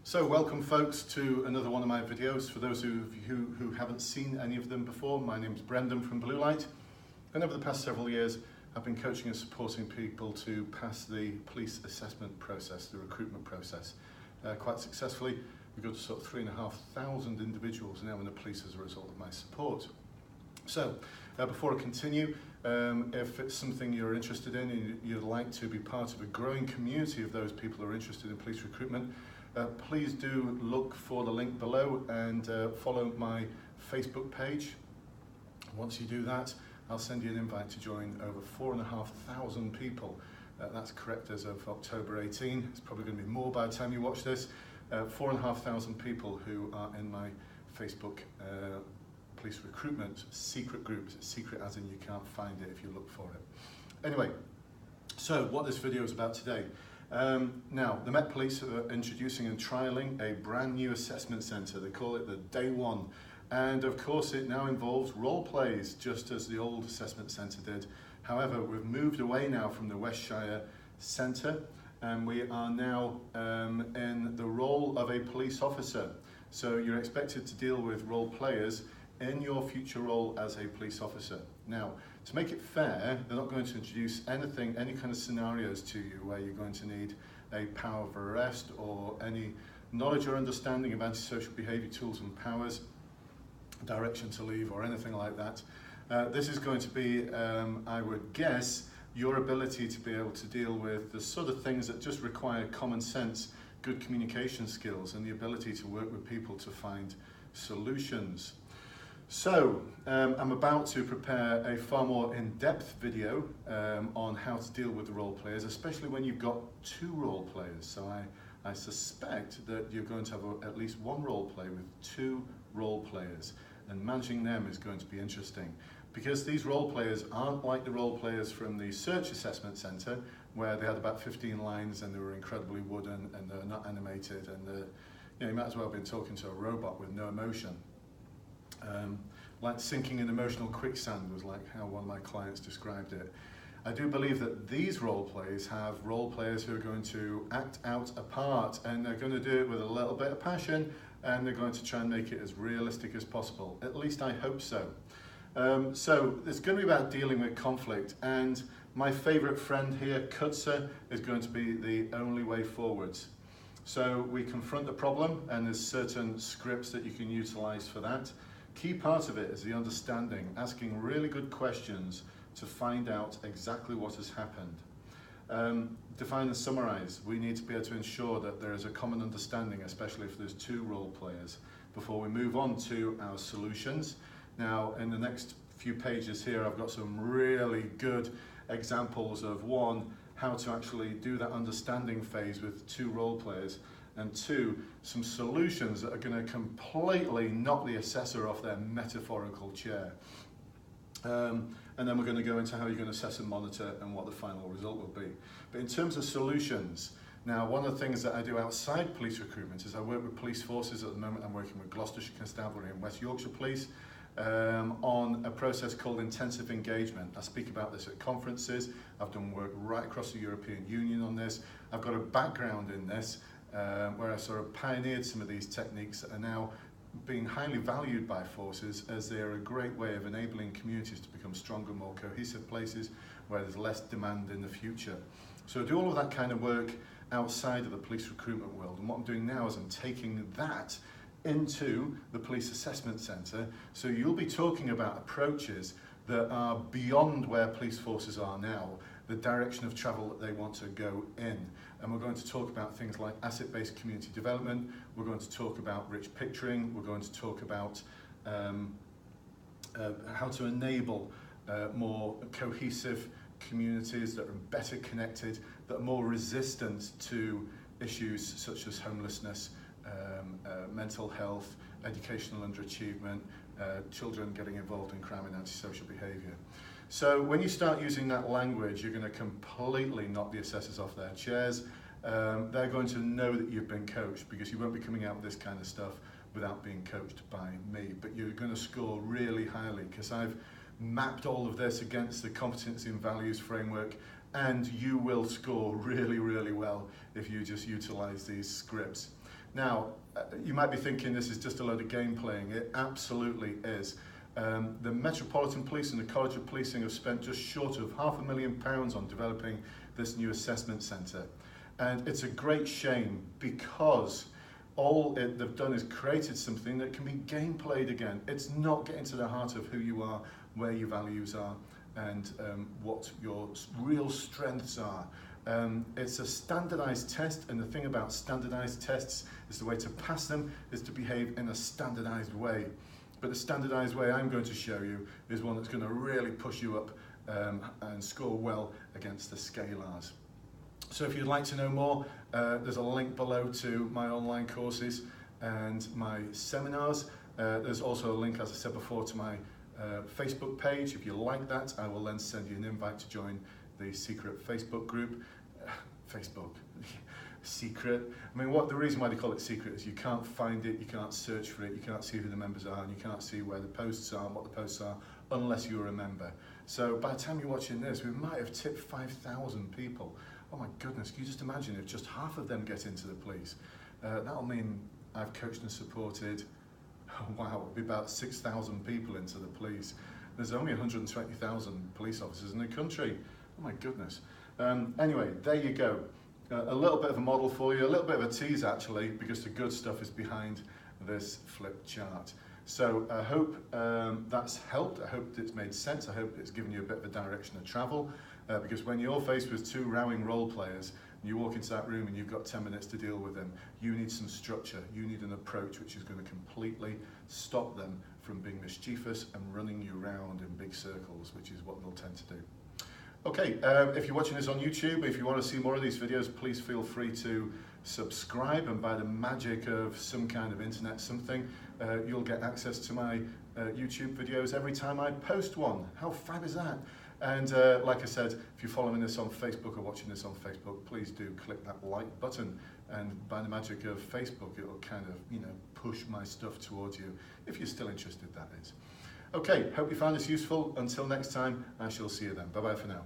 So welcome folks to another one of my videos. For those of you who haven't seen any of them before, my name's Brendan from Blue Light, and over the past several years I've been coaching and supporting people to pass the police assessment process, the recruitment process, quite successfully. We've got sort of 3,500 individuals now in the police as a result of my support. So before I continue, if it's something you're interested in and you'd like to be part of a growing community of those people who are interested in police recruitment, please do look for the link below and follow my Facebook page. Once you do that, I'll send you an invite to join over 4,500 people. That's correct as of October 18. It's probably going to be more by the time you watch this. 4,500 people who are in my Facebook police recruitment secret group. Secret as in you can't find it if you look for it. Anyway, so what this video is about today. Now, the Met Police are introducing and trialling a brand new assessment centre. They call it the Day One. And of course it now involves role plays, just as the old assessment centre did. However, we've moved away now from the Westshire Centre and we are now in the role of a police officer. So you're expected to deal with role players in your future role as a police officer. Now, to make it fair, they're not going to introduce anything, any kind of scenarios to you where you're going to need a power of arrest or any knowledge or understanding of antisocial behaviour tools and powers, direction to leave or anything like that. This is going to be, I would guess, your ability to be able to deal with the sort of things that just require common sense, good communication skills and the ability to work with people to find solutions. So, I'm about to prepare a far more in-depth video on how to deal with the role players, especially when you've got two role players. So I suspect that you're going to have at least one role play with two role players, and managing them is going to be interesting because these role players aren't like the role players from the Search Assessment Centre where they had about 15 lines and they were incredibly wooden and they're not animated and you might as well have been talking to a robot with no emotion. Like sinking in emotional quicksand was like how one of my clients described it. I do believe that these role plays have role players who are going to act out a part and they're going to do it with a little bit of passion and they're going to try and make it as realistic as possible. At least I hope so. So it's going to be about dealing with conflict, and my favourite friend here, Kutsa, is going to be the only way forwards. So we confront the problem and there's certain scripts that you can utilise for that. Key part of it is the understanding, asking really good questions to find out exactly what has happened. Define and summarise. We need to be able to ensure that there is a common understanding, especially if there's two role players, before we move on to our solutions. Now, in the next few pages here, I've got some really good examples of one, how to actually do that understanding phase with two role players, and two, some solutions that are going to completely knock the assessor off their metaphorical chair. And then we're going to go into how you're going to assess and monitor and what the final result will be. But in terms of solutions, now one of the things that I do outside police recruitment is I work with police forces. At the moment I'm working with Gloucestershire Constabulary and West Yorkshire Police on a process called intensive engagement. I speak about this at conferences. I've done work right across the European Union on this. I've got a background in this where I sort of pioneered some of these techniques that are now being highly valued by forces as they are a great way of enabling communities to become stronger, more cohesive places where there's less demand in the future. So I do all of that kind of work outside of the police recruitment world, and what I'm doing now is I'm taking that into the Police Assessment Centre, so you'll be talking about approaches that are beyond where police forces are now, the direction of travel that they want to go in. And we're going to talk about things like asset-based community development, we're going to talk about rich picturing, we're going to talk about how to enable more cohesive communities that are better connected, that are more resistant to issues such as homelessness, mental health, educational underachievement, children getting involved in crime and antisocial behaviour. So when you start using that language, you're going to completely knock the assessors off their chairs. They're going to know that you've been coached, because you won't be coming out with this kind of stuff without being coached by me. But you're going to score really highly because I've mapped all of this against the competency and values framework and you will score really, really well if you just utilize these scripts. Now, you might be thinking this is just a load of game playing. It absolutely is. The Metropolitan Police and the College of Policing have spent just short of £500,000 on developing this new assessment centre. And it's a great shame because all they've done is created something that can be game played again. It's not getting to the heart of who you are, where your values are, and what your real strengths are. It's a standardised test, and the thing about standardised tests is the way to pass them is to behave in a standardised way. But the standardised way I'm going to show you is one that's going to really push you up and score well against the scalars. So if you'd like to know more, there's a link below to my online courses and my seminars. There's also a link, as I said before, to my Facebook page. If you like that, I will then send you an invite to join the secret Facebook group. Facebook. Secret. I mean, the reason why they call it secret is you can't find it, you can't search for it, you can't see who the members are, and you can't see where the posts are and what the posts are unless you're a member. So by the time you're watching this, we might have tipped 5,000 people. Oh my goodness, can you just imagine if just half of them get into the police? That'll mean I've coached and supported, wow, it'll be about 6,000 people into the police. There's only 120,000 police officers in the country. Oh my goodness. Anyway, there you go. A little bit of a model for you, a little bit of a tease actually, because the good stuff is behind this flip chart. So I hope that's helped. I hope it's made sense. I hope it's given you a bit of a direction of travel, because when you're faced with two rowing role players, and you walk into that room and you've got 10 minutes to deal with them, you need some structure. You need an approach which is going to completely stop them from being mischievous and running you around in big circles, which is what they'll tend to do. Okay, if you're watching this on YouTube, if you want to see more of these videos, please feel free to subscribe, and by the magic of some kind of internet something, you'll get access to my YouTube videos every time I post one. How fab is that? And like I said, if you're following this on Facebook or watching this on Facebook, please do click that like button, and by the magic of Facebook, it'll kind of, you know, push my stuff towards you, if you're still interested, that is. Okay, hope you found this useful. Until next time, I shall see you then. Bye-bye for now.